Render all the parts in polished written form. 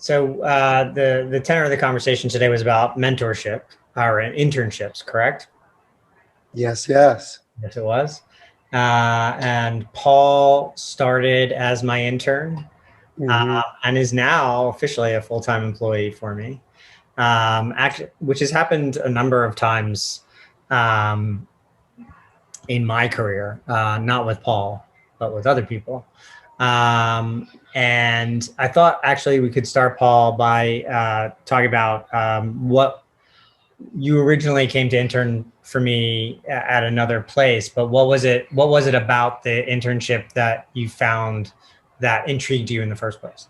So the tenor of the conversation today was about mentorship or internships, correct? Yes, yes. Yes, it was. And Paul started as my intern Hmm. and is now officially a full-time employee for me. Actually, which has happened a number of times um, in my career, not with Paul, but with other people. And I thought actually we could start, Paul, by talking about what you originally came to intern for me at another place, but what was it? What was it about the internship that you found that intrigued you in the first place?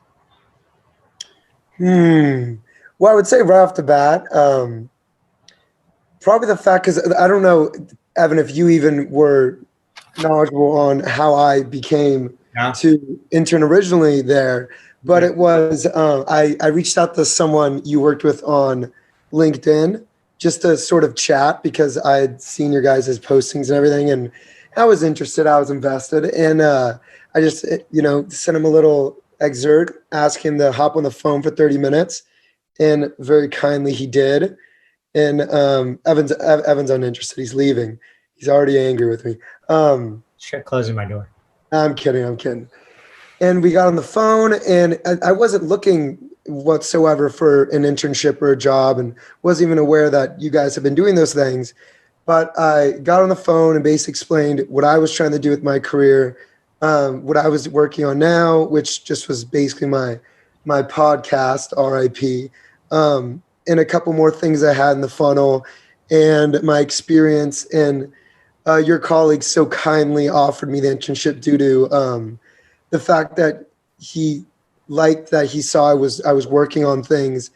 Well, I would say right off the bat, probably the fact, because I don't know, Evan, if you even were knowledgeable on how I became Yeah. to intern originally there, but Yeah. it was I reached out to someone you worked with on LinkedIn just to sort of chat because I had seen your guys' postings and everything, and I was interested, I was invested, and I just sent him a little excerpt, asked him to hop on the phone for 30 minutes, and very kindly he did. And Evan's uninterested. He's leaving. He's already angry with me. Closing my door. I'm kidding. I'm kidding. And we got on the phone, and I wasn't looking whatsoever for an internship or a job, and wasn't even aware that you guys have been doing those things. But I got on the phone and basically explained what I was trying to do with my career, what I was working on now, which just was basically my podcast, RIP, and a couple more things I had in the funnel, and my experience. And your colleague so kindly offered me the internship due to the fact that he liked that he saw I was working on things,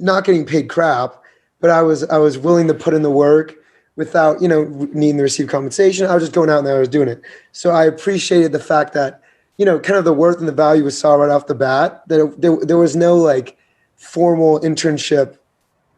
not getting paid crap, but I was willing to put in the work without needing to receive compensation. I was just going out there, I was doing it. So I appreciated the fact that kind of the worth and the value we saw right off the bat. That there was no like formal internship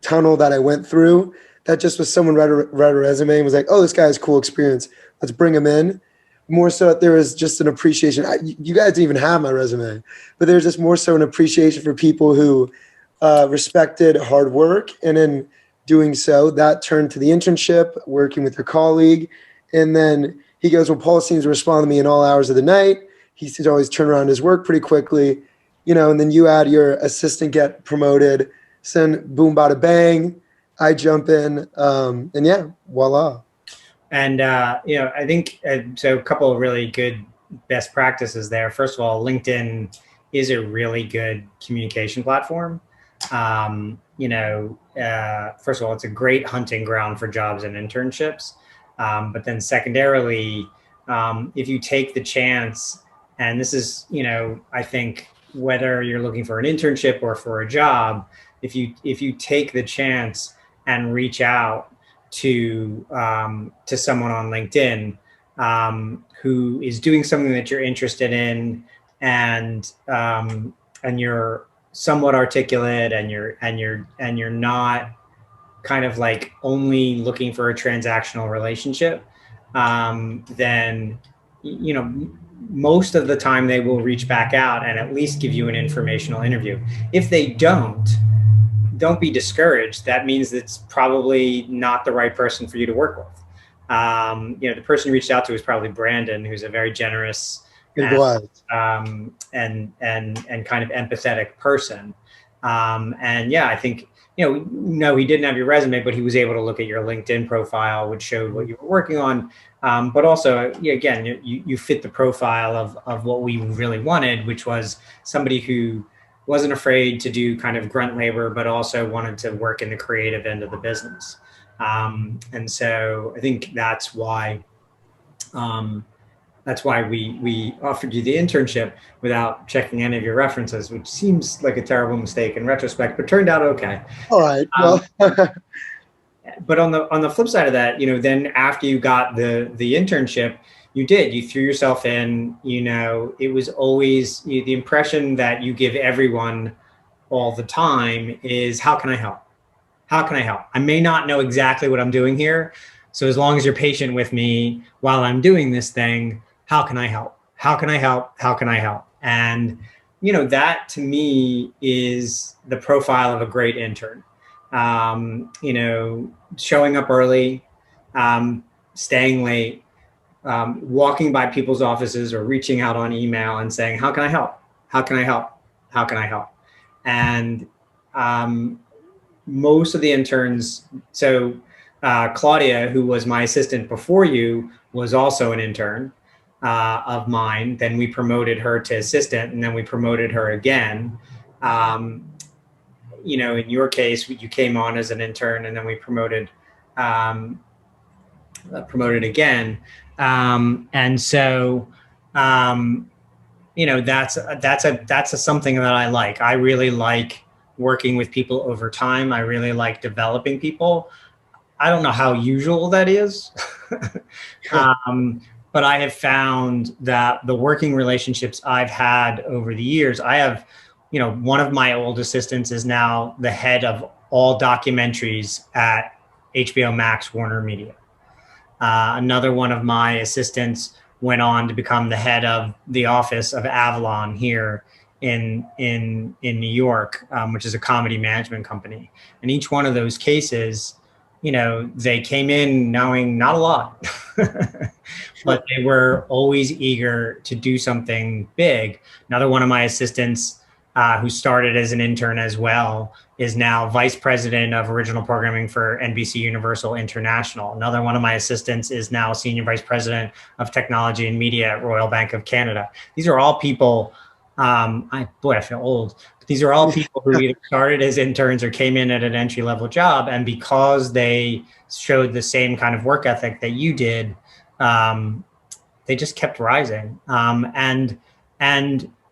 tunnel that I went through. That just was someone read a resume and was like, oh, this guy has cool experience. Let's bring him in. More so that there was just an appreciation. You guys didn't even have my resume, but there's just more so an appreciation for people who respected hard work. And in doing so, that turned to the internship, working with your colleague. And then he goes, well, Paul seems to respond to me in all hours of the night. He seems to always turn around his work pretty quickly, and then you add your assistant get promoted, send boom, bada bang. I jump in, and yeah, voila. And, I think so. A couple of really good best practices there. First of all, LinkedIn is a really good communication platform. First of all, it's a great hunting ground for jobs and internships. But then secondarily, if you take the chance, and this is, I think whether you're looking for an internship or for a job, if you take the chance and reach out to someone on LinkedIn who is doing something that you're interested in, and you're somewhat articulate, and you're not kind of like only looking for a transactional relationship, then most of the time they will reach back out and at least give you an informational interview. If they don't be discouraged. That means it's probably not the right person for you to work with. The person you reached out to is probably Brandon, who's a very generous It and was. and kind of empathetic person. And yeah, I think no, he didn't have your resume, but he was able to look at your LinkedIn profile, which showed what you were working on. But also, again, you fit the profile of what we really wanted, which was somebody who wasn't afraid to do kind of grunt labor, but also wanted to work in the creative end of the business. And so I think that's why we offered you the internship without checking any of your references, which seems like a terrible mistake in retrospect, but turned out okay. All right. Um, Well, but on the flip side of that, then after you got the internship, you threw yourself in. It was always the impression that you give everyone all the time is, how can I help? How can I help? I may not know exactly what I'm doing here, so as long as you're patient with me while I'm doing this thing, how can I help? How can I help? How can I help? And that to me is the profile of a great intern. Showing up early, staying late, walking by people's offices or reaching out on email and saying, how can I help? How can I help? How can I help? And most of the interns, so Claudia, who was my assistant before you, was also an intern of mine. Then we promoted her to assistant, and then we promoted her again. In your case, you came on as an intern, and then we promoted again. And so, that's something that I like. I really like working with people over time. I really like developing people. I don't know how usual that is, but I have found that the working relationships I've had over the years, I have, one of my old assistants is now the head of all documentaries at HBO Max Warner Media. Another one of my assistants went on to become the head of the office of Avalon here in New York, which is a comedy management company. And each one of those cases, they came in knowing not a lot, but they were always eager to do something big. Another one of my assistants, who started as an intern as well, is now vice president of original programming for NBC Universal International. Another one of my assistants is now senior vice president of technology and media at Royal Bank of Canada. These are all people, I feel old. But these are all people who either started as interns or came in at an entry-level job. And because they showed the same kind of work ethic that you did, they just kept rising. And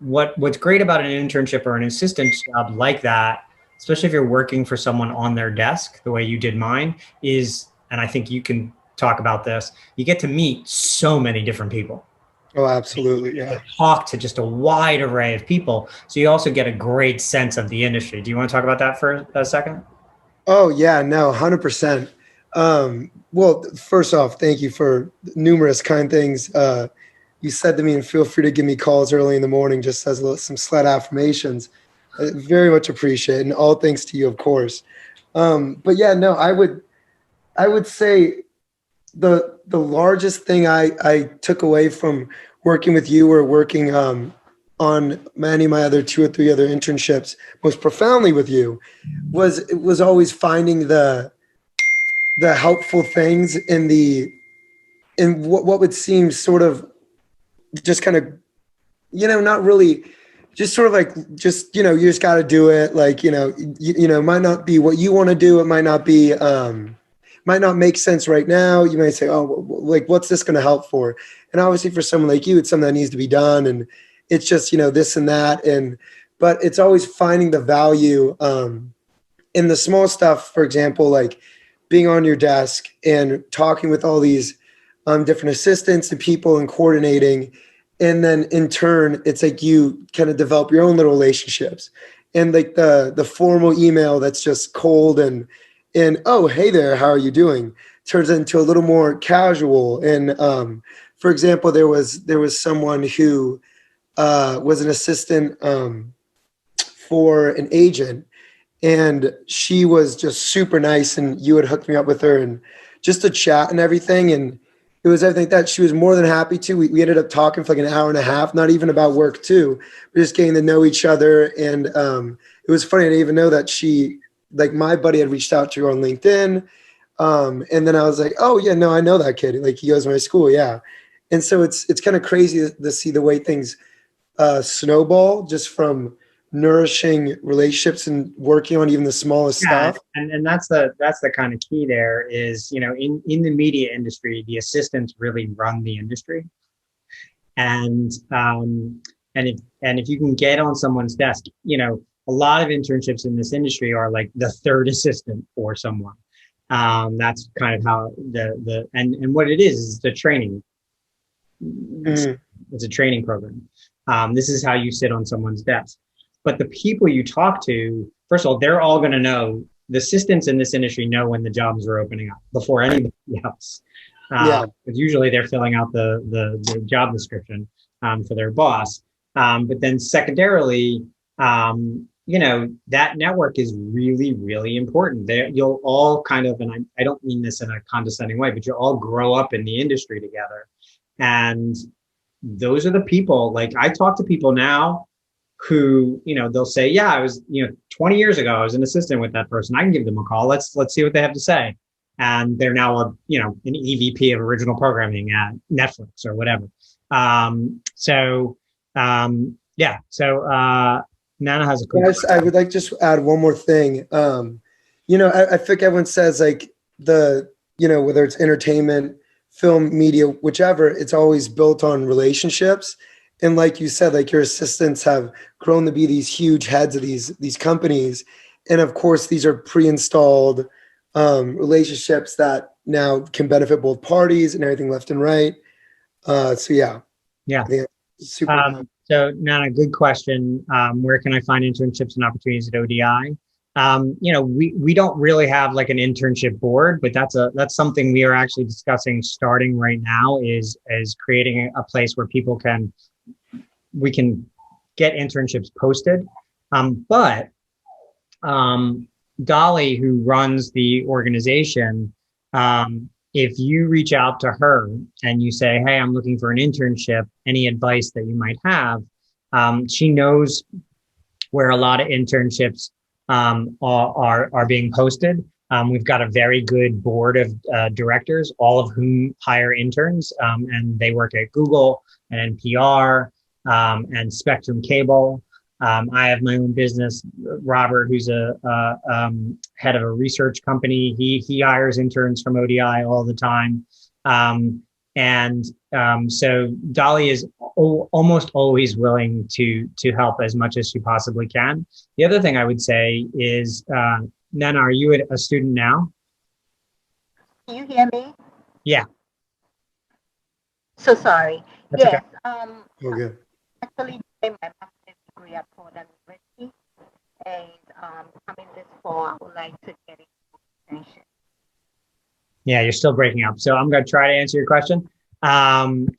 what's great about an internship or an assistant job like that, especially if you're working for someone on their desk, the way you did mine, is, and I think you can talk about this, you get to meet so many different people. Oh, absolutely. Yeah. Talk to just a wide array of people. So you also get a great sense of the industry. Do you want to talk about that for a second? Oh, yeah, no, 100%. Well, first off, thank you for numerous kind things you said to me, and feel free to give me calls early in the morning just as some slight affirmations. I very much appreciate it, and all thanks to you, of course. But yeah, no, I would say the largest thing I took away from working with you or working on many of my other 2 or 3 other internships, most profoundly with you, was always finding the helpful things in what would seem sort of just kind of, not really, just sort of like, just, you just got to do it. Like, might not be what you want to do. It might not be, might not make sense right now. You might say, oh, like, what's this going to help for? And obviously for someone like you, it's something that needs to be done. And it's just, this and that. But it's always finding the value in the small stuff. For example, like being on your desk and talking with all these different assistants and people and coordinating. And then in turn, it's like you kind of develop your own little relationships, and like the formal email that's just cold and oh, hey there, how are you doing, turns into a little more casual. And for example, there was someone who was an assistant for an agent, and she was just super nice, and you had hooked me up with her and just to chat and everything. And it was everything that she was more than happy to. We ended up talking for like an hour and a half, not even about work too. We're just getting to know each other. And it was funny. I didn't even know that like my buddy had reached out to her on LinkedIn. And then I was like, oh yeah, no, I know that kid. Like he goes to my school. Yeah. And so it's kind of crazy to see the way things snowball just from nourishing relationships and working on even the smallest stuff. And that's the kind of key there is, in the media industry, the assistants really run the industry. And if you can get on someone's desk, a lot of internships in this industry are like the third assistant for someone. That's kind of how and what it is the training. It's a training program. This is how you sit on someone's desk. But the people you talk to, first of all, they're all going to know. The assistants in this industry know when the jobs are opening up before anybody else. Because usually they're filling out the job description for their boss. But then secondarily, that network is really, really important. You'll all kind of, and I don't mean this in a condescending way, but you'll all grow up in the industry together. And those are the people, like I talk to people now who, they'll say, yeah, I was, 20 years ago, I was an assistant with that person. I can give them a call. Let's see what they have to say. And they're now an EVP of original programming at Netflix or whatever. Nana has a quick question. I would like just add one more thing. I think everyone says like whether it's entertainment, film, media, whichever, it's always built on relationships. And like you said, like your assistants have grown to be these huge heads of these companies. And of course, these are pre-installed relationships that now can benefit both parties and everything left and right. Yeah. Yeah. I think super. So Nana, good question. Where can I find internships and opportunities at ODI? We don't really have like an internship board, but that's something we are actually discussing starting right now is creating a place where we can get internships posted. But Dolly, who runs the organization, if you reach out to her and you say, hey, I'm looking for an internship, any advice that you might have, she knows where a lot of internships are being posted. We've got a very good board of directors, all of whom hire interns, and they work at Google and NPR and Spectrum Cable. I have my own business. Robert, who's a head of a research company, he hires interns from ODI all the time. So Dolly is almost always willing to help as much as she possibly can. The other thing I would say is, Nana, are you a student now? Can you hear me? Yeah. So sorry. That's yes. Okay. Okay. Actually doing my master's degree at Fordham University, and coming this fall, I would like to get into internship. Yeah, you're still breaking up. So I'm going to try to answer your question. Another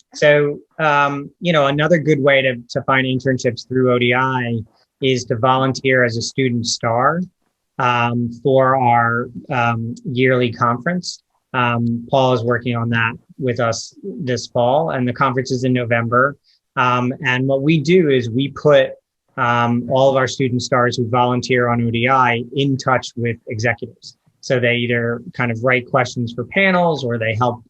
good way to find internships through ODI is to volunteer as a student star for our yearly conference. Paul is working on that with us this fall, and the conference is in November. And what we do is we put all of our student stars who volunteer on ODI in touch with executives. So they either kind of write questions for panels, or they help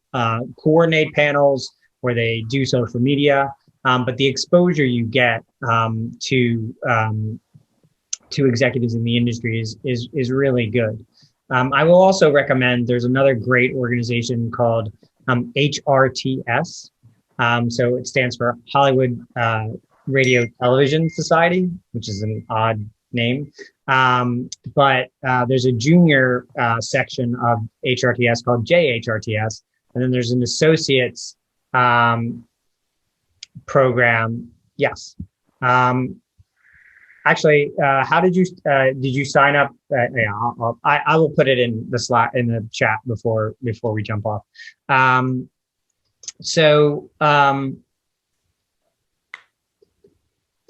coordinate panels, or they do social media. But the exposure you get to executives in the industry is really good. I will also recommend, there's another great organization called HRTS. So it stands for Hollywood Radio Television Society, which is an odd name. But there's a junior section of HRTS called JHRTS. And then there's an associate's program. Yes. Actually, how did you sign up? I will put it in the Slack, in the chat before we jump off.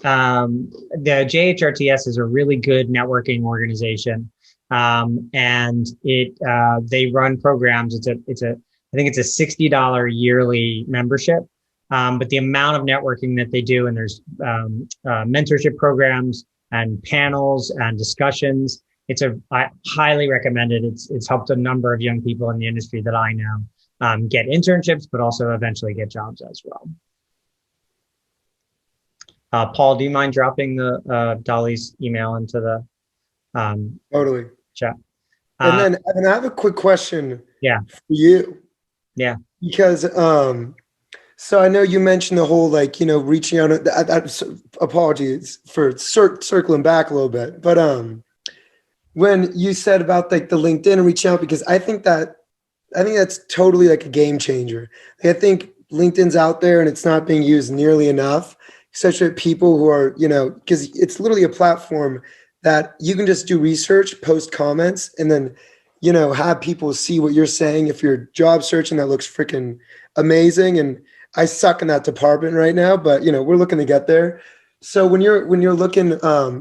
The JHRTS is a really good networking organization, and they run programs. I think it's a $60 yearly membership, but the amount of networking that they do, and there's mentorship programs and panels and discussions. I highly recommend it. It's helped a number of young people in the industry that I know get internships, but also eventually get jobs as well. Paul, do you mind dropping the Dolly's email into the Totally chat? And then I have a quick question. Yeah. For you. Yeah. Because so I know you mentioned the whole reaching out. Apologies for circling back a little bit, but when you said about the LinkedIn and reaching out, because I think that's totally like a game changer. I think LinkedIn's out there and it's not being used nearly enough. Especially people who are, because it's literally a platform that you can just do research, post comments, and then, have people see what you're saying. If you're job searching, that looks freaking amazing. And I suck in that department right now, but, we're looking to get there. So when you're looking,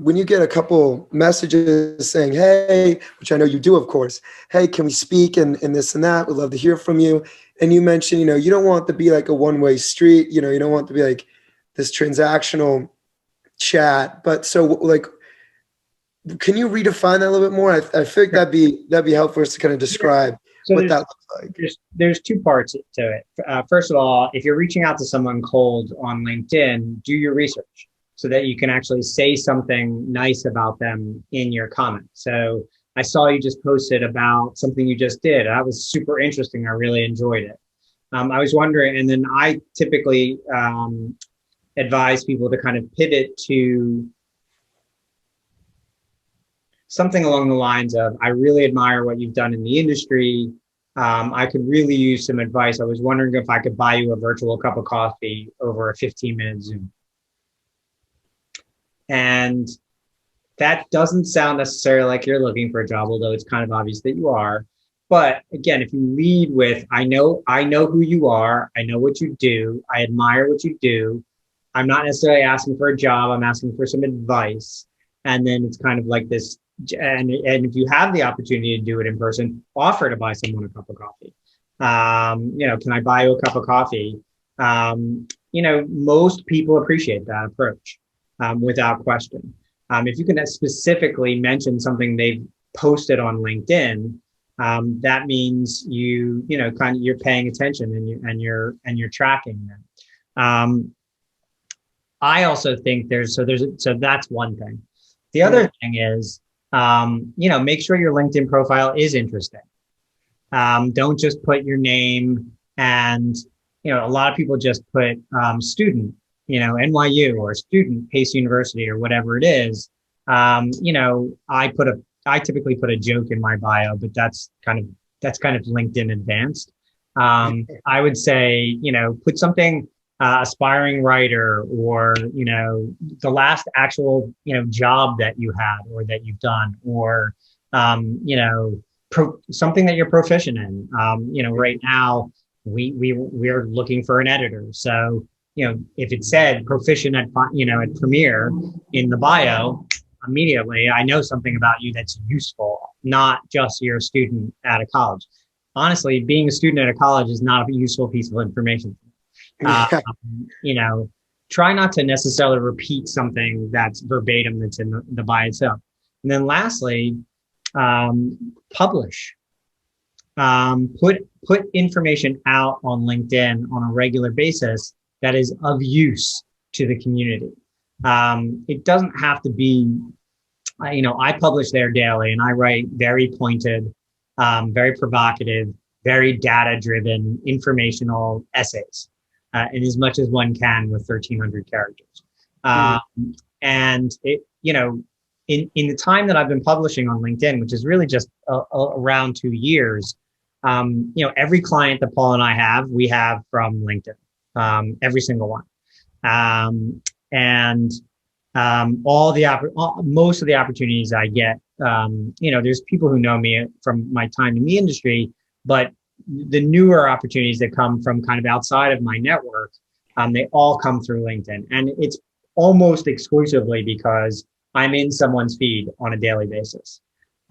when you get a couple messages saying, "Hey," which I know you do, of course, "Hey, can we speak and this and that? We'd love to hear from you." And you mentioned, you don't want to be like a one-way street. You don't want to be like this transactional chat. But so like, can you redefine that a little bit more? I think that'd be helpful for us to kind of describe So what that looks like. there's two parts to it. First of all, if you're reaching out to someone cold on LinkedIn, do your research so that you can actually say something nice about them in your comment. So I saw you just posted about something you just did. That was super interesting. I really enjoyed it. I was wondering, and then I typically advise people to kind of pivot to something along the lines of, I really admire what you've done in the industry. I could really use some advice. I was wondering if I could buy you a virtual cup of coffee over a 15-minute Zoom. And that doesn't sound necessarily like you're looking for a job, although it's kind of obvious that you are. But again, if you lead with, I know who you are, I know what you do, I admire what you do. I'm not necessarily asking for a job, I'm asking for some advice. And then it's kind of like this, and if you have the opportunity to do it in person, offer to buy someone a cup of coffee. Can I buy you a cup of coffee? Most people appreciate that approach without question. If you can specifically mention something they've posted on LinkedIn, that means you're paying attention and you're tracking them. I also think so that's one thing. The other thing is, make sure your LinkedIn profile is interesting. Don't just put your name and, a lot of people just put student, NYU or student Pace University or whatever it is. I typically put a joke in my bio, but that's kind of LinkedIn advanced. I would say, put something, aspiring writer, or, the last actual, job that you had or that you've done, or, something that you're proficient in. Right now we're looking for an editor. So, if it said proficient at Premiere in the bio, immediately I know something about you that's useful, not just you're a student at a college. Honestly, being a student at a college is not a useful piece of information. Try not to necessarily repeat something that's verbatim that's in the bio itself. And then lastly, publish. Put information out on LinkedIn on a regular basis that is of use to the community. It doesn't have to be, I publish there daily and I write very pointed, very provocative, very data-driven, informational essays, in as much as one can with 1,300 characters. And it, in the time that I've been publishing on LinkedIn, which is really just around 2 years, every client that Paul and I have, we have from LinkedIn, every single one. Most of the opportunities I get, there's people who know me from my time in the industry, but the newer opportunities that come from kind of outside of my network, they all come through LinkedIn. And it's almost exclusively because I'm in someone's feed on a daily basis.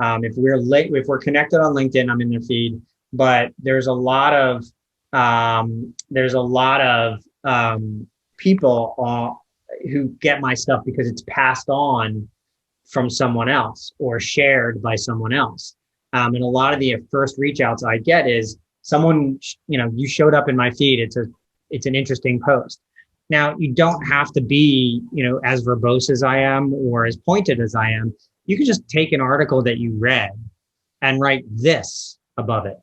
If we're connected on LinkedIn, I'm in their feed, but there's a lot of people who get my stuff because it's passed on from someone else or shared by someone else. And a lot of the first reach outs I get is someone, you showed up in my feed. It's an interesting post. Now, you don't have to be, as verbose as I am or as pointed as I am. You can just take an article that you read and write this above it.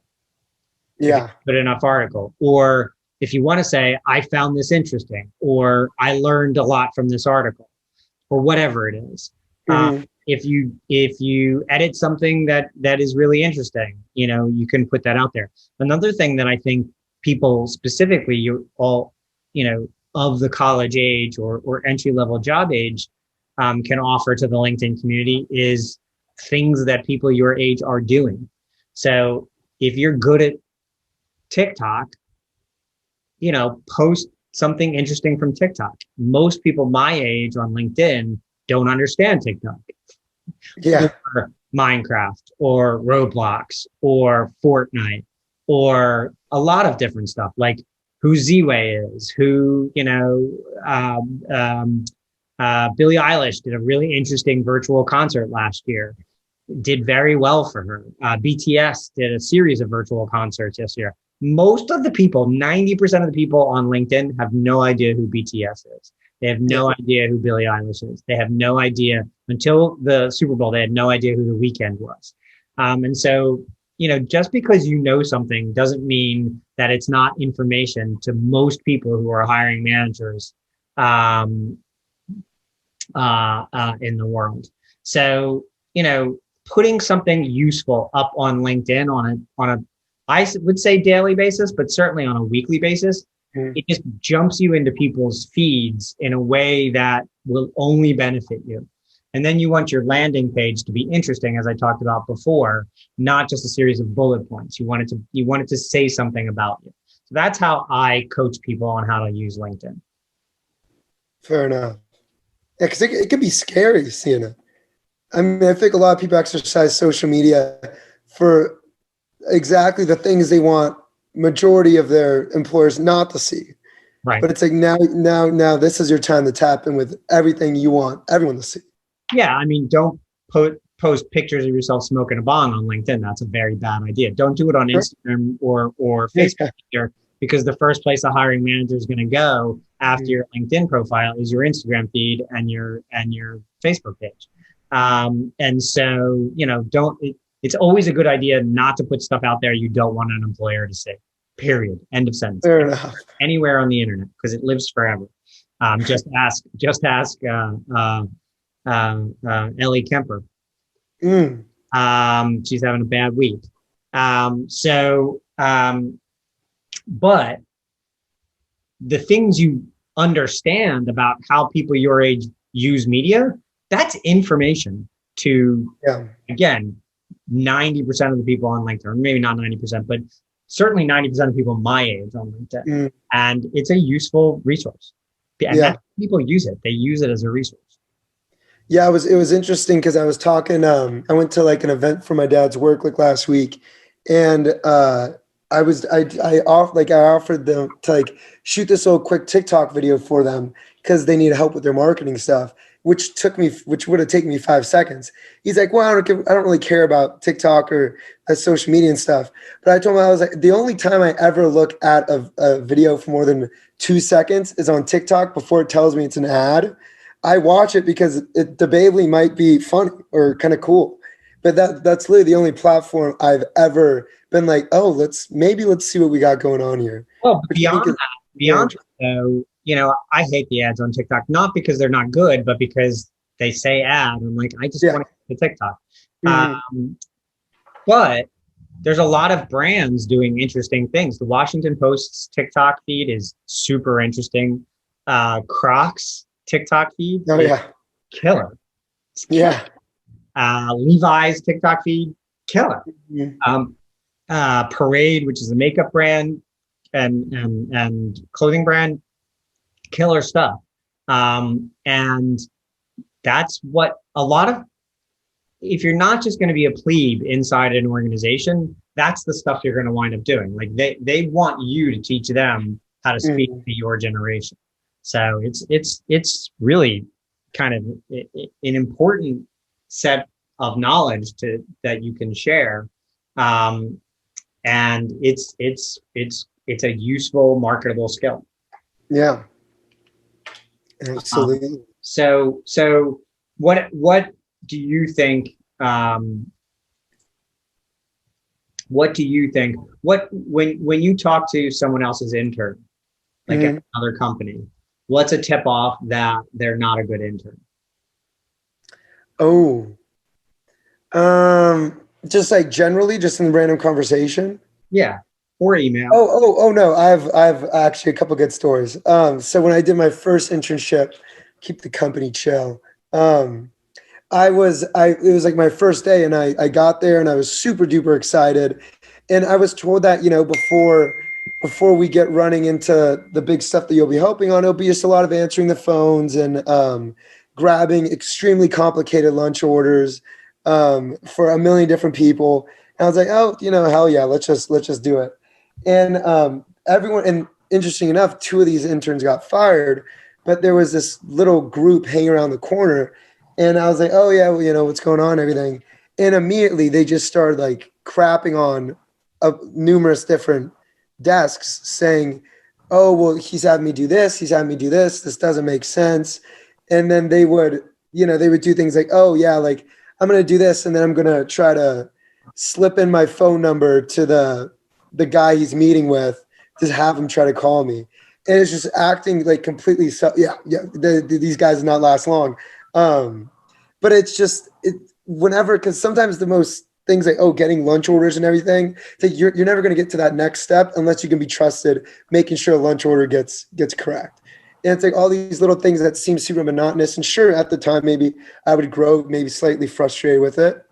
Yeah. Good enough article. Or if you want to say, I found this interesting, or I learned a lot from this article, or whatever it is. If you edit something that is really interesting, you can put that out there. Another thing that I think people specifically, you all, of the college age or entry-level job age, can offer to the LinkedIn community is things that people your age are doing. So if you're good at TikTok, post something interesting from TikTok. Most people my age on LinkedIn don't understand TikTok Yeah. or Minecraft or Roblox or Fortnite or a lot of different stuff, like who Z-Way is, who, Billie Eilish did a really interesting virtual concert last year, did very well for her. BTS did a series of virtual concerts this year. Most of the people, 90% of the people on LinkedIn have no idea who BTS is. They have no idea who Billie Eilish is. They have no idea, until the Super Bowl, they had no idea who The Weeknd was. And so, just because you know something doesn't mean that it's not information to most people who are hiring managers in the world. So, putting something useful up on LinkedIn on a I would say daily basis, but certainly on a weekly basis, it just jumps you into people's feeds in a way that will only benefit you. And then you want your landing page to be interesting, as I talked about before, not just a series of bullet points. You want it to say something about you. So that's how I coach people on how to use LinkedIn. Fair enough. Yeah, because it can be scary seeing it. I mean, I think a lot of people exercise social media for exactly the things they want majority of their employers not to see. Right. But it's like now this is your time to tap in with everything you want everyone to see. Yeah, I mean, don't post pictures of yourself smoking a bong on LinkedIn. That's a very bad idea. Don't do it on Instagram or Facebook either, because the first place a hiring manager is going to go after your LinkedIn profile is your Instagram feed and your Facebook page. And so, it's always a good idea not to put stuff out there you don't want an employer to see. Period. End of sentence. Fair enough. Anywhere on the internet, because it lives forever. Just ask Ellie Kemper. She's having a bad week. But the things you understand about how people your age use media, that's information to, again, 90% of the people on LinkedIn, or maybe not 90%, but certainly 90% of people my age on LinkedIn. And it's a useful resource. And that's how people use it. They use it as a resource. Yeah, it was interesting because I was talking, I went to like an event for my dad's work like last week, and I offered them to like shoot this little quick TikTok video for them because they need help with their marketing stuff, which would have taken me 5 seconds. He's like, well, I don't really care about TikTok or social media and stuff. But I told him, I was like, the only time I ever look at a video for more than 2 seconds is on TikTok before it tells me it's an ad. I watch it because it debatably might be funny or kind of cool. But that's literally the only platform I've ever been like, oh, let's see what we got going on here. Well, beyond that, though, I hate the ads on TikTok, not because they're not good, but because they say ad. I'm like, I just want to get to TikTok. But there's a lot of brands doing interesting things. The Washington Post's TikTok feed is super interesting. Crocs TikTok feed, killer. Yeah. Levi's TikTok feed, killer. Parade, which is a makeup brand and clothing brand, killer stuff. And that's what a lot of, if you're not just going to be a plebe inside an organization, that's the stuff you're going to wind up doing. Like they want you to teach them how to speak to your generation. So it's really kind of an important set of knowledge that you can share. And it's a useful, marketable skill. Yeah. Absolutely. So what do you think? When you talk to someone else's intern, like at another company, what's a tip off that they're not a good intern? Just like generally, just in random conversation. Yeah. Or email. Oh no. I've actually a couple good stories. So when I did my first internship, keep the company chill. It was like my first day, and I got there and I was super duper excited. And I was told that, before before we get running into the big stuff that you'll be helping on, it'll be just a lot of answering the phones and grabbing extremely complicated lunch orders for a million different people. And I was like, oh, hell yeah, let's just do it. And everyone, and interesting enough, 2 of these interns got fired, but there was this little group hanging around the corner. And I was like, oh yeah, well, what's going on, everything. And immediately they just started like crapping on numerous different desks saying, oh, well, he's had me do this. This doesn't make sense. And then they would do things like, oh yeah, like I'm going to do this. And then I'm going to try to slip in my phone number to the guy he's meeting with to have him try to call me. And it's just acting like completely. These guys do not last long. But it's just whenever, because sometimes the most things like, oh, getting lunch orders and everything, so you're never going to get to that next step unless you can be trusted making sure a lunch order gets correct. And it's like all these little things that seem super monotonous. And sure, at the time, maybe I would grow maybe slightly frustrated with it.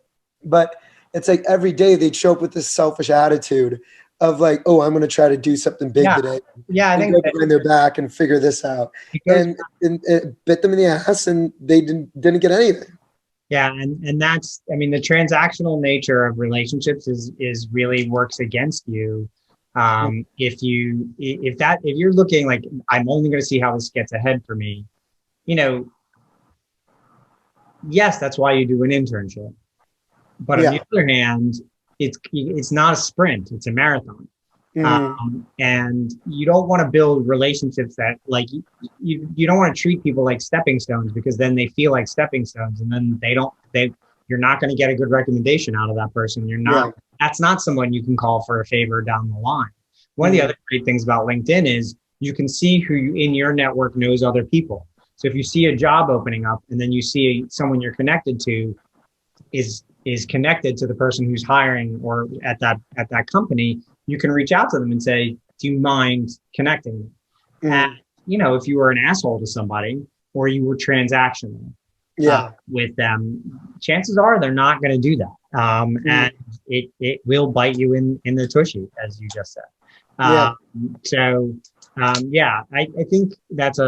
But it's like every day they'd show up with this selfish attitude of like, oh, I'm going to try to do something big today. Yeah, I think go behind their back and figure this out. And it bit them in the ass and they didn't get anything. Yeah, and that's, I mean, the transactional nature of relationships is really works against you. If you're looking like, I'm only going to see how this gets ahead for me, yes, that's why you do an internship. But on the other hand, it's not a sprint, it's a marathon. And you don't want to build relationships that like you don't want to treat people like stepping stones, because then they feel like stepping stones and then you're not going to get a good recommendation out of that person. That's not someone you can call for a favor down the line. One of the other great things about LinkedIn is you can see who in your network knows other people. So if you see a job opening up and then you see someone you're connected to is connected to the person who's hiring or at that company, you can reach out to them and say, do you mind connecting? And, if you were an asshole to somebody or you were transactional with them, chances are they're not going to do that. And it will bite you in the tushy, as you just said. I think that's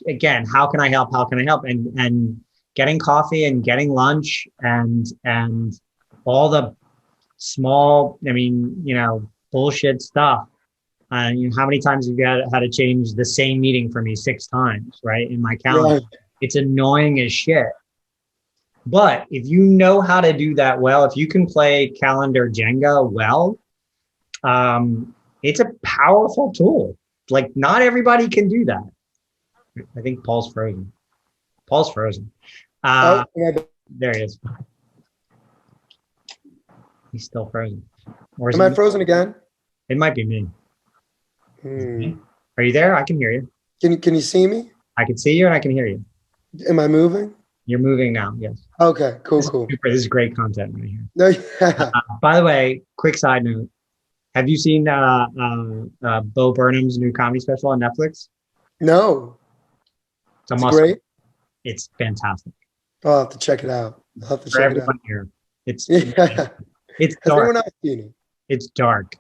again, how can I help? And getting coffee and getting lunch and all the small, bullshit stuff. How many times have you had to change the same meeting for me 6 times, right? In my calendar. Right. It's annoying as shit. But if you know how to do that well, if you can play calendar Jenga well, it's a powerful tool. Like not everybody can do that. I think Paul's frozen. There he is. He's still frozen. Am I frozen again? It might be me. Are you there? I can hear you. Can you see me? I can see you and I can hear you. Am I moving? You're moving now, yes. Okay, cool. This is great content right here. No, by the way, quick side note. Have you seen Bo Burnham's new comedy special on Netflix? No. It's great. It's fantastic. I'll have to check it out. For everyone here. It's Has dark. everyone else seen it? It's dark.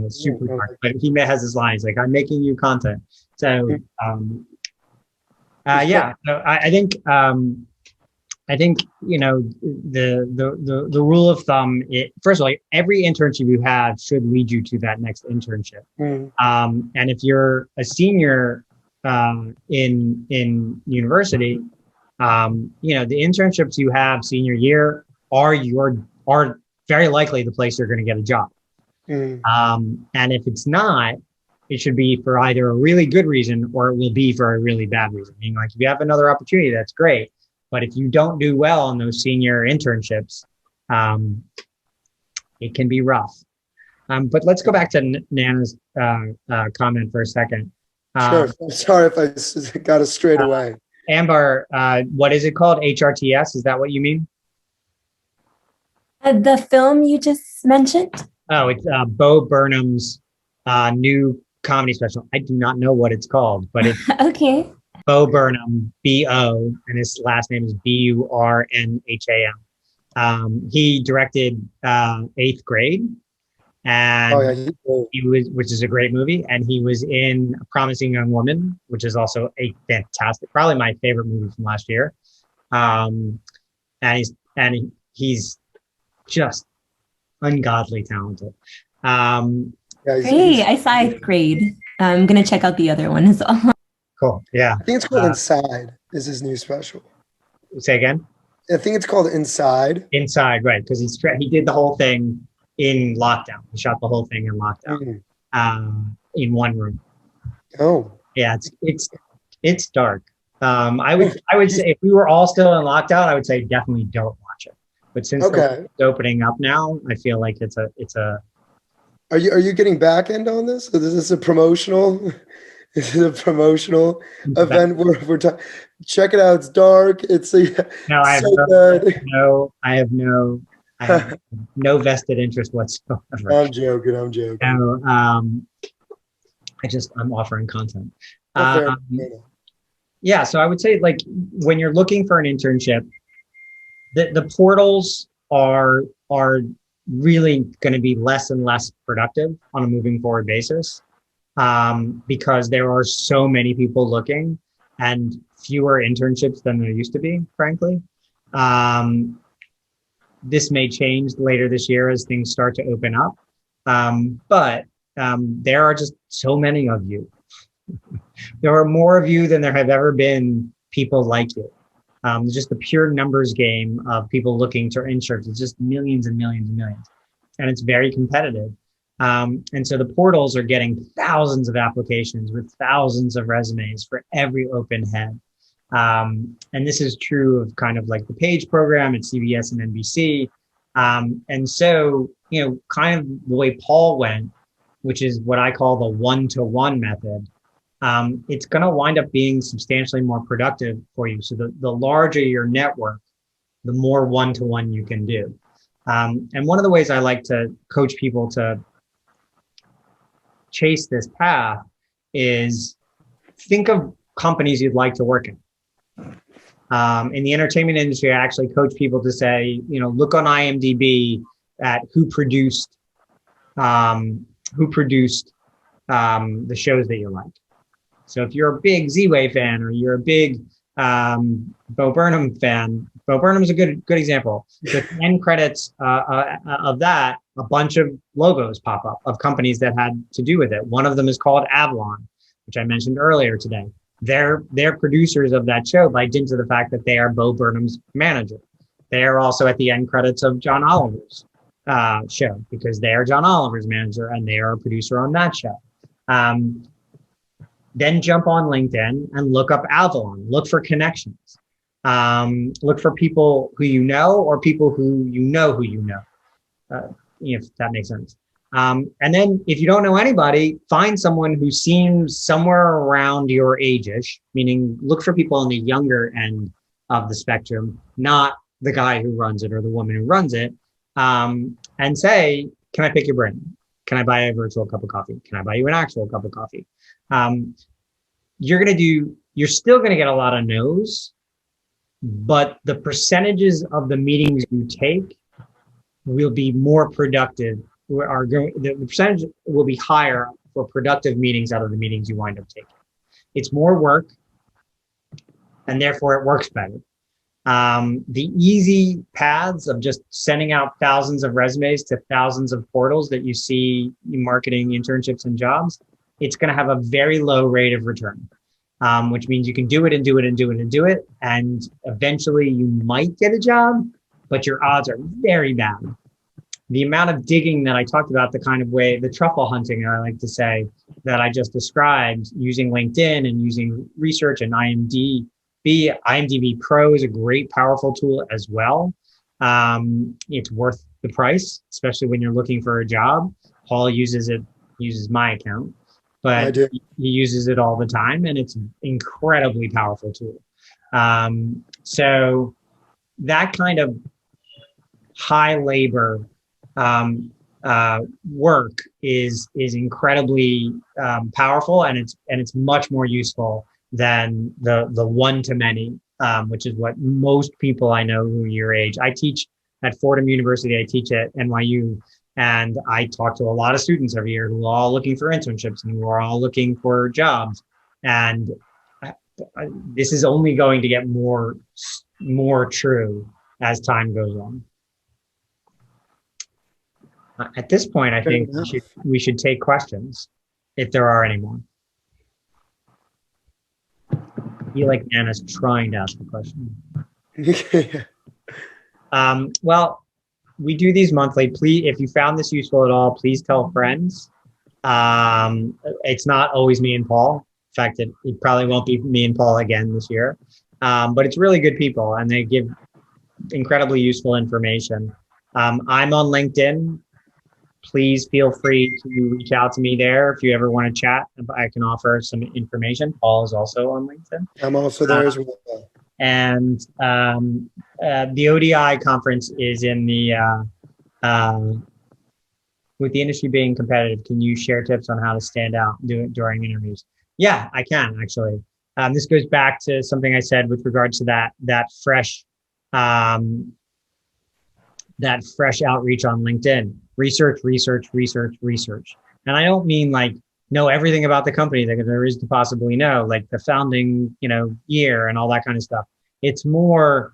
Super dark. But he has his line. He's like, I'm making you content. So So I think the rule of thumb, first of all, every internship you have should lead you to that next internship. And if you're a senior in university, the internships you have senior year are very likely the place you're going to get a job. And if it's not, it should be for either a really good reason or it will be for a really bad reason. Meaning, like, if you have another opportunity, that's great. But if you don't do well on those senior internships, it can be rough. But let's go back to Nana's comment for a second. Sure. I'm sorry if I got us straight away. Amber, what is it called? HRTS? Is that what you mean? The film you just mentioned? Oh, it's Bo Burnham's new comedy special. I do not know what it's called, but it's okay. Bo Burnham, B-O, and his last name is B-U-R-N-H-A-M. He directed 8th Grade, Oh and yeah, he's great. he was, which is a great movie, and he was in A Promising Young Woman, which is also a fantastic, probably my favorite movie from last year. Um, and he's just ungodly talented. Um, Yeah, Great. I saw eighth grade. I'm gonna check out the other one as well. cool. Yeah. I think it's called Inside. Is his new special? Say again. I think it's called Inside. Inside, right? Because he did the whole thing in lockdown. He shot the whole thing in lockdown, in one room. Oh, Yeah, it's dark. I would say if we were all still in lockdown, I would say definitely don't watch it. But since okay. it's opening up now, I feel like it's a. Are you getting back end on this? Is this a promotional? Is it a promotional event? We're talking. Check it out. It's dark. It's so good. I have no vested interest whatsoever. I'm joking. No, I'm offering content. Fair Yeah, so I would say, like, when you're looking for an internship, the portals are really going to be less and less productive on a moving forward basis, because there are so many people looking and fewer internships than there used to be, frankly. This may change later this year as things start to open up, but there are just so many of you. There are more of you than there have ever been people like you. Just the pure numbers game of people looking to internships. It's just millions and millions and millions. And it's very competitive. And so the portals are getting thousands of applications with thousands of resumes for every open head. And this is true of kind of like the PAGE program at CBS and NBC. And so, kind of the way Paul went, which is what I call the one-to-one method, it's going to wind up being substantially more productive for you. So the larger your network, the more one-to-one you can do. And one of the ways I like to coach people to chase this path is think of companies you'd like to work in. In the entertainment industry, I actually coach people to say, look on IMDb at who produced the shows that you like. So if you're a big Z-Way fan or you're a big Bo Burnham fan, Bo Burnham's a good example. The end credits of that, a bunch of logos pop up of companies that had to do with it. One of them is called Avalon, which I mentioned earlier today. They're producers of that show by dint of the fact that they are Bo Burnham's manager. They are also at the end credits of John Oliver's show because they are John Oliver's manager and they are a producer on that show. Then jump on LinkedIn and look up Avalon. Look for connections. Look for people who you know or people who you know, if that makes sense. And then if you don't know anybody, find someone who seems somewhere around your age-ish, meaning look for people on the younger end of the spectrum, not the guy who runs it or the woman who runs it, and say, can I pick your brain? Can I buy a virtual cup of coffee? Can I buy you an actual cup of coffee? You're still going to get a lot of no's, but the percentages of the meetings you take will be more productive. The percentage will be higher for productive meetings out of the meetings you wind up taking. It's more work, and therefore it works better. The easy paths of just sending out thousands of resumes to thousands of portals that you see marketing internships and jobs, it's going to have a very low rate of return, which means you can do it and do it and do it and do it. And eventually you might get a job, but your odds are very bad. The amount of digging that I talked about, the kind of way, the truffle hunting, I like to say, that I just described using LinkedIn and using research and IMDb. IMDb Pro is a great, powerful tool as well. It's worth the price, especially when you're looking for a job. Paul uses my account, but he uses it all the time, and it's an incredibly powerful tool. So that kind of high labor work is incredibly powerful, and it's much more useful than the one to many, which is what most people I know who are your age. I teach at Fordham University. I teach at NYU. And I talk to a lot of students every year who are all looking for internships and who are all looking for jobs. And this is only going to get more true as time goes on. At this point, I think we should take questions if there are any more. I feel like Anna's trying to ask a question. Well, we do these monthly. Please, if you found this useful at all, please tell friends. It's not always me and Paul. In fact, it probably won't be me and Paul again this year. But it's really good people, and they give incredibly useful information. I'm on LinkedIn. Please feel free to reach out to me there if you ever want to chat. I can offer some information. Paul is also on LinkedIn. I'm also there as well. And the ODI conference is in the, with the industry being competitive, can you share tips on how to stand out during interviews? Yeah, I can actually. This goes back to something I said with regards to that fresh outreach on LinkedIn. Research. And I don't mean like know everything about the company that there is to possibly know, like the founding, year and all that kind of stuff. It's more,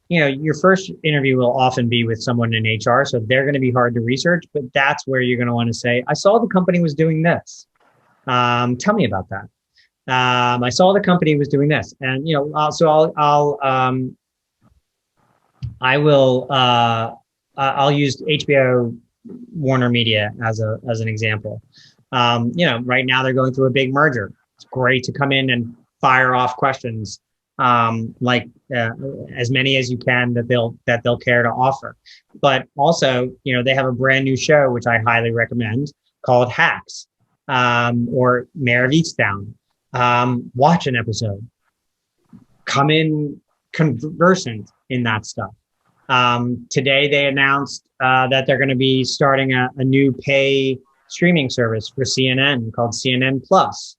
your first interview will often be with someone in HR, so they're going to be hard to research, but that's where you're going to want to say, I saw the company was doing this. Tell me about that. I saw the company was doing this, and I'll use HBO Warner Media as an example. Right now they're going through a big merger. It's great to come in and fire off questions, as many as you can that they'll care to offer. But also, they have a brand new show which I highly recommend called Hacks, or Mayor of Easttown. Watch an episode. Come in conversant in that stuff. Today they announced that they're going to be starting a new pay streaming service for CNN called CNN Plus.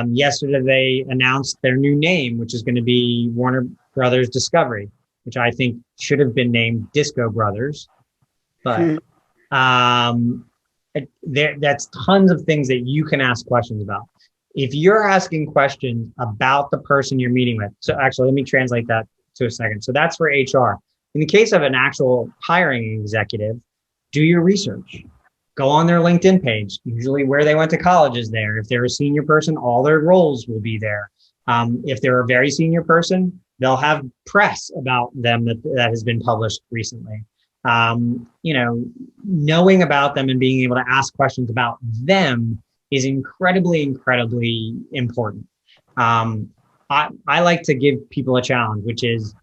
Yesterday they announced their new name, which is going to be Warner Brothers Discovery, which I think should have been named Disco Brothers. But that's tons of things that you can ask questions about. If you're asking questions about the person you're meeting with, so actually let me translate that to a second. So that's for HR. In the case of an actual hiring executive, do your research. Go on their LinkedIn page. Usually where they went to college is there. If they're a senior person, all their roles will be there. If they're a very senior person, they'll have press about them that has been published recently. Knowing about them and being able to ask questions about them is incredibly, incredibly important. I like to give people a challenge, which is,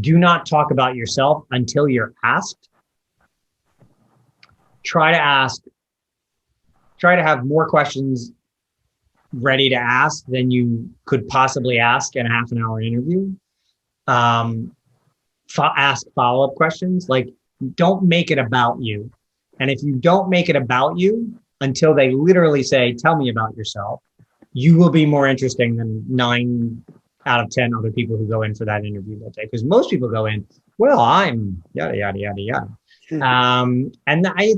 do not talk about yourself until you're asked. Try to have more questions ready to ask than you could possibly ask in a half an hour interview. Ask follow-up questions. Like, don't make it about you. And if you don't make it about you until they literally say, tell me about yourself, you will be more interesting than 9 out of 10 other people who go in for that interview that day. Because most people go in, well, I'm yada, yada, yada, yada.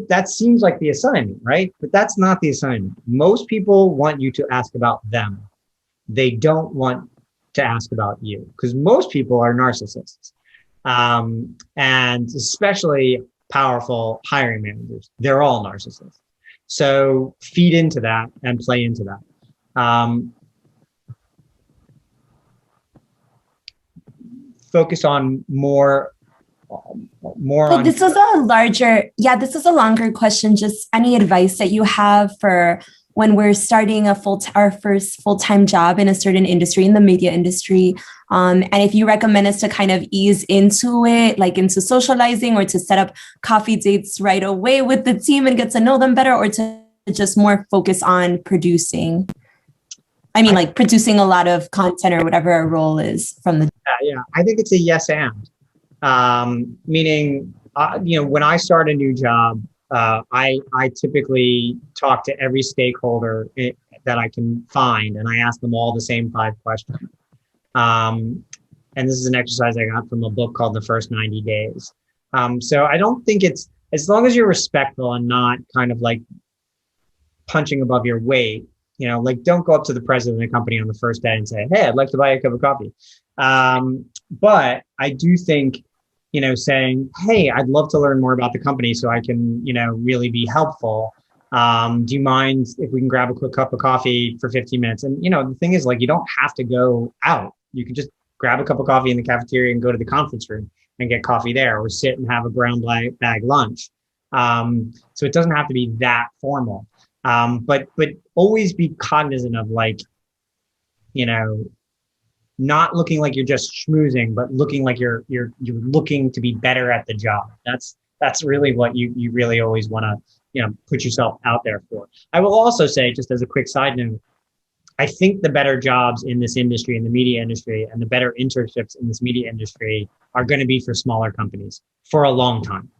That seems like the assignment, right? But that's not the assignment. Most people want you to ask about them. They don't want to ask about you, because most people are narcissists. And especially powerful hiring managers. They're all narcissists. So feed into that and play into that. Focus on more on. This is a longer question. Just any advice that you have for when we're starting our first full-time job in a certain industry, in the media industry. And if you recommend us to kind of ease into it, like into socializing, or to set up coffee dates right away with the team and get to know them better, or to just more focus on producing. I mean, like producing a lot of content or whatever our role is from the. Yeah, I think it's a yes and. Meaning, when I start a new job, I typically talk to every stakeholder that I can find, and I ask them all the same 5 questions. And this is an exercise I got from a book called The First 90 Days. So I don't think it's, as long as you're respectful and not kind of like punching above your weight, like don't go up to the president of the company on the first day and say, hey, I'd like to buy a cup of coffee. But I do think, saying, hey, I'd love to learn more about the company so I can, really be helpful. Do you mind if we can grab a quick cup of coffee for 15 minutes? And, the thing is, like, you don't have to go out. You can just grab a cup of coffee in the cafeteria and go to the conference room and get coffee there, or sit and have a brown bag lunch. So it doesn't have to be that formal. But always be cognizant of, like, not looking like you're just schmoozing, but looking like you're looking to be better at the job. That's really what you really always want to, put yourself out there for. I will also say, just as a quick side note, I think the better jobs in this industry, in the media industry, and the better internships in this media industry are going to be for smaller companies for a long time.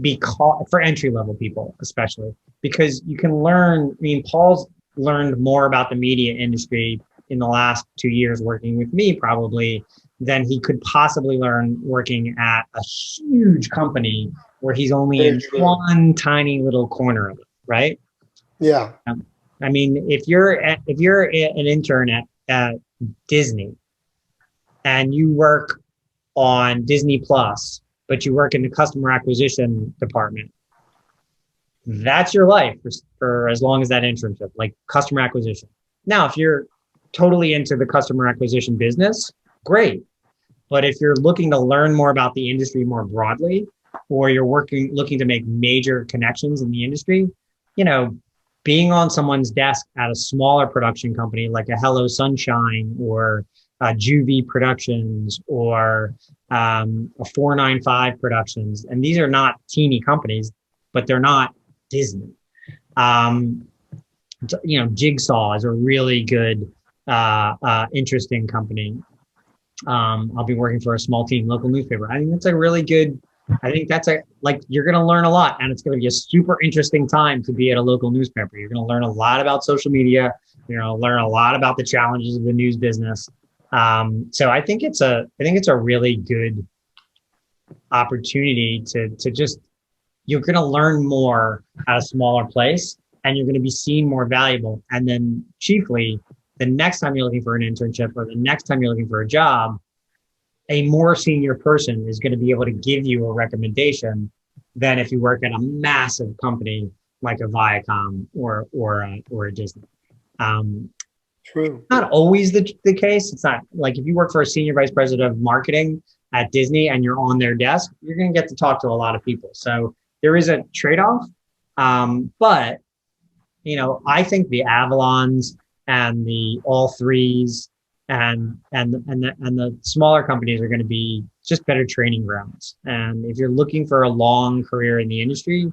Because for entry level people, especially, because you can learn. I mean, Paul's learned more about the media industry in the last 2 years working with me, probably, than he could possibly learn working at a huge company where he's only in one tiny little corner of it, right? Yeah. I mean, if you're an intern at Disney and you work on Disney Plus, but you work in the customer acquisition department, that's your life for as long as that internship, like customer acquisition. Now, if you're totally into the customer acquisition business, great. But if you're looking to learn more about the industry more broadly, or you're looking to make major connections in the industry, being on someone's desk at a smaller production company like a Hello Sunshine or Juvie Productions or a 495 Productions, and these are not teeny companies, but they're not Disney. Jigsaw is a really good, interesting company. I'll be working for a small team local newspaper. I think that's a really good. I think that's you're going to learn a lot, and it's going to be a super interesting time to be at a local newspaper. You're going to learn a lot about social media. You're going to learn a lot about the challenges of the news business. So I think it's a really good opportunity to just, you're going to learn more at a smaller place, and you're going to be seen more valuable. And then chiefly, the next time you're looking for an internship or the next time you're looking for a job, a more senior person is going to be able to give you a recommendation than if you work at a massive company like a Viacom or a Disney. True. Not always the case. It's not like if you work for a senior vice president of marketing at Disney and you're on their desk, you're going to get to talk to a lot of people. So there is a trade-off. But, I think the Avalons and the All Threes and the smaller companies are going to be just better training grounds. And if you're looking for a long career in the industry,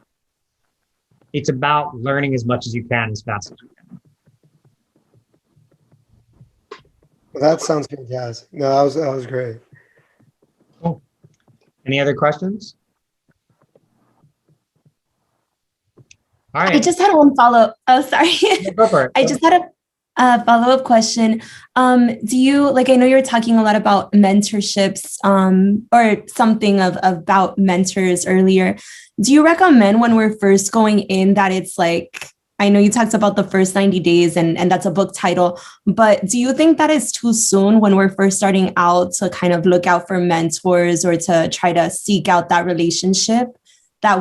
it's about learning as much as you can as fast as you can. Well, that sounds fantastic. No, that was great. Cool. Any other questions? All right. I just had one follow-up. Oh, sorry. Go for it. I just had a follow-up question. Do you, I know you were talking a lot about mentorships or something about mentors earlier. Do you recommend when we're first going in that it's I know you talked about the first 90 days and that's a book title, but do you think that is too soon when we're first starting out to kind of look out for mentors or to try to seek out that relationship? That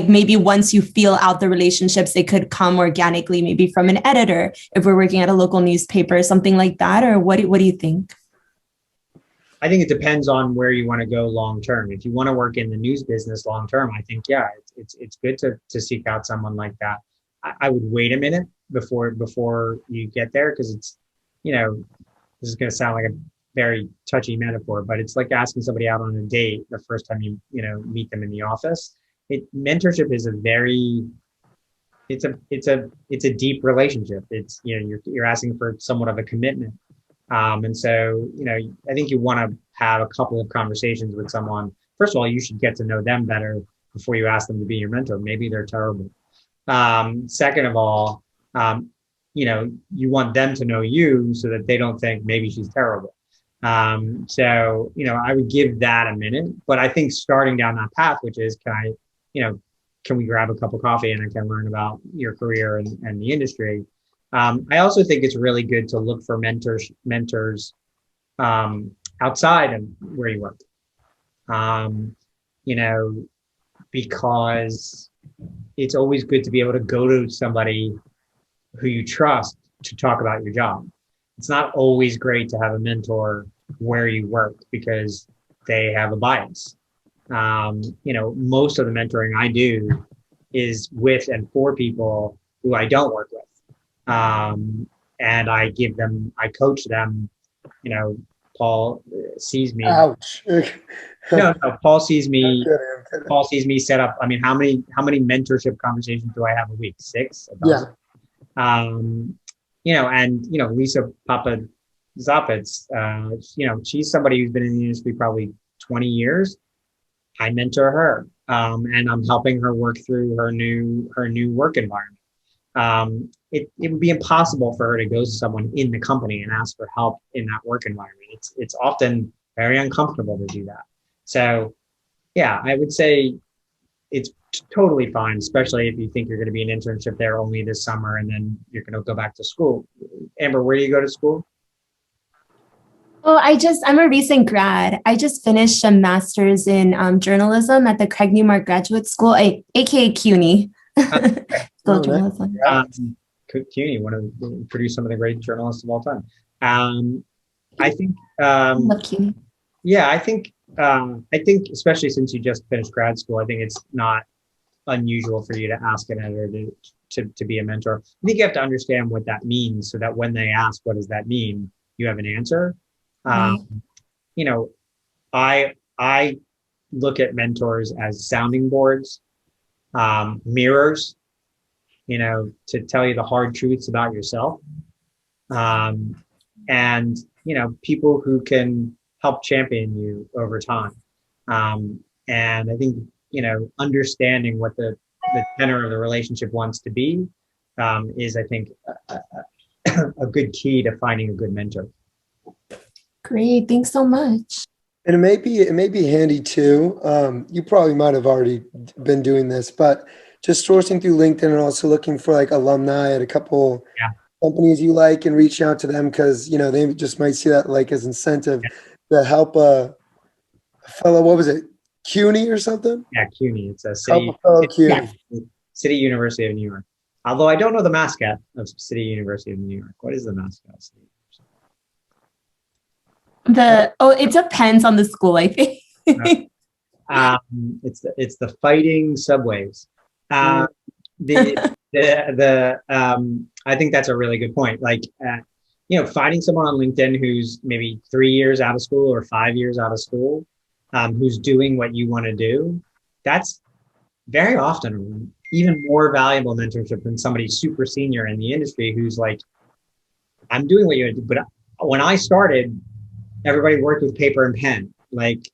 maybe once you feel out the relationships, they could come organically, maybe from an editor if we're working at a local newspaper, something like that, or what do you think? I think it depends on where you want to go long term. If you want to work in the news business long term, I think it's good to seek out someone like that. I would wait a minute before you get there, because it's this is going to sound like a very touchy metaphor, but it's like asking somebody out on a date the first time you meet them in the office. Mentorship is it's a deep relationship. It's you're asking for somewhat of a commitment, and so I think you want to have a couple of conversations with someone. First of all, you should get to know them better before you ask them to be your mentor. Maybe they're terrible. Second of all, you want them to know you so that they don't think maybe she's terrible. So, I would give that a minute, but I think starting down that path, which is, can we grab a cup of coffee and I can learn about your career and the industry. I also think it's really good to look for mentors outside of where you work. Because it's always good to be able to go to somebody who you trust to talk about your job. It's not always great to have a mentor where you work because they have a bias. Most of the mentoring I do is with and for people who I don't work with. And I coach them, Paul sees me. Ouch. No, Paul sees me. Paul sees me set up. I mean, how many mentorship conversations do I have a week? 6? Yeah. Lisa Zapitz, she's somebody who's been in the industry probably 20 years. I mentor her, and I'm helping her work through her new work environment. It would be impossible for her to go to someone in the company and ask for help in that work environment. It's often very uncomfortable to do that. So, yeah, I would say it's totally fine, especially if you think you're going to be an internship there only this summer and then you're going to go back to school. Amber, where do you go to school? Oh, I'm a recent grad. I just finished a master's in journalism at the Craig Newmark Graduate School, aka CUNY. School of Journalism. CUNY, produced some of the great journalists of all time. I think. Love CUNY. Yeah, I think especially since you just finished grad school, I think it's not unusual for you to ask an editor to be a mentor. I think you have to understand what that means so that when they ask, what does that mean? You have an answer. Right. I look at mentors as sounding boards, mirrors, to tell you the hard truths about yourself. And, people who can help champion you over time. And I think, understanding what the tenor of the relationship wants to be is, I think, a good key to finding a good mentor. Great. Thanks so much. And it may be handy too. You probably might have already been doing this, but just sourcing through LinkedIn and also looking for like alumni at a couple companies you like and reaching out to them because, they just might see that like as incentive to help a fellow, what was it? CUNY or something? Yeah, CUNY. It's a City University of New York. Although I don't know the mascot of City University of New York. What is the mascot of City It depends on the school, I think. It's the Fighting Subways. I think that's a really good point. Like, finding someone on LinkedIn who's maybe 3 years out of school or 5 years out of school, who's doing what you want to do, that's very often even more valuable mentorship than somebody super senior in the industry who's like, I'm doing what you do. But when I started, everybody worked with paper and pen. Like,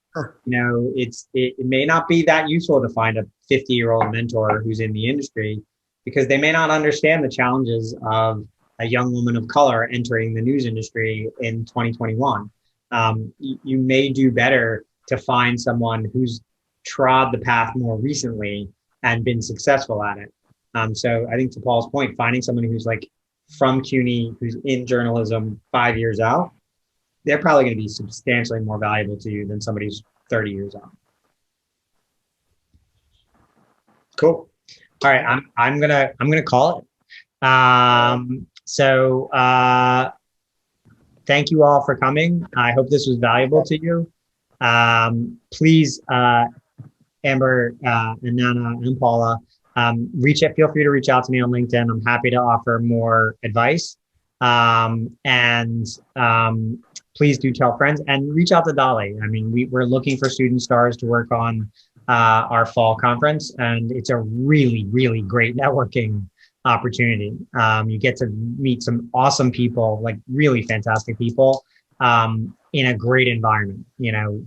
it may not be that useful to find a 50-year-old mentor who's in the industry because they may not understand the challenges of a young woman of color entering the news industry in 2021. You may do better to find someone who's trod the path more recently and been successful at it. So I think to Paul's point, finding someone who's like from CUNY, who's in journalism 5 years out, they're probably going to be substantially more valuable to you than somebody who's 30 years out. Cool. All right, I'm gonna call it. So thank you all for coming. I hope this was valuable to you. Please, Amber and Nana and Paula, feel free to reach out to me on LinkedIn. I'm happy to offer more advice. Please do tell friends and reach out to Dolly. I mean, we're looking for student stars to work on our fall conference, and it's a really, really great networking opportunity. You get to meet some awesome people, like really fantastic people, in a great environment,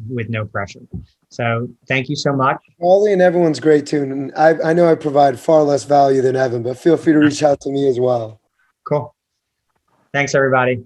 with no pressure. So thank you so much. Ollie and everyone's great too. And I know I provide far less value than Evan, but feel free to reach out to me as well. Cool. Thanks, everybody.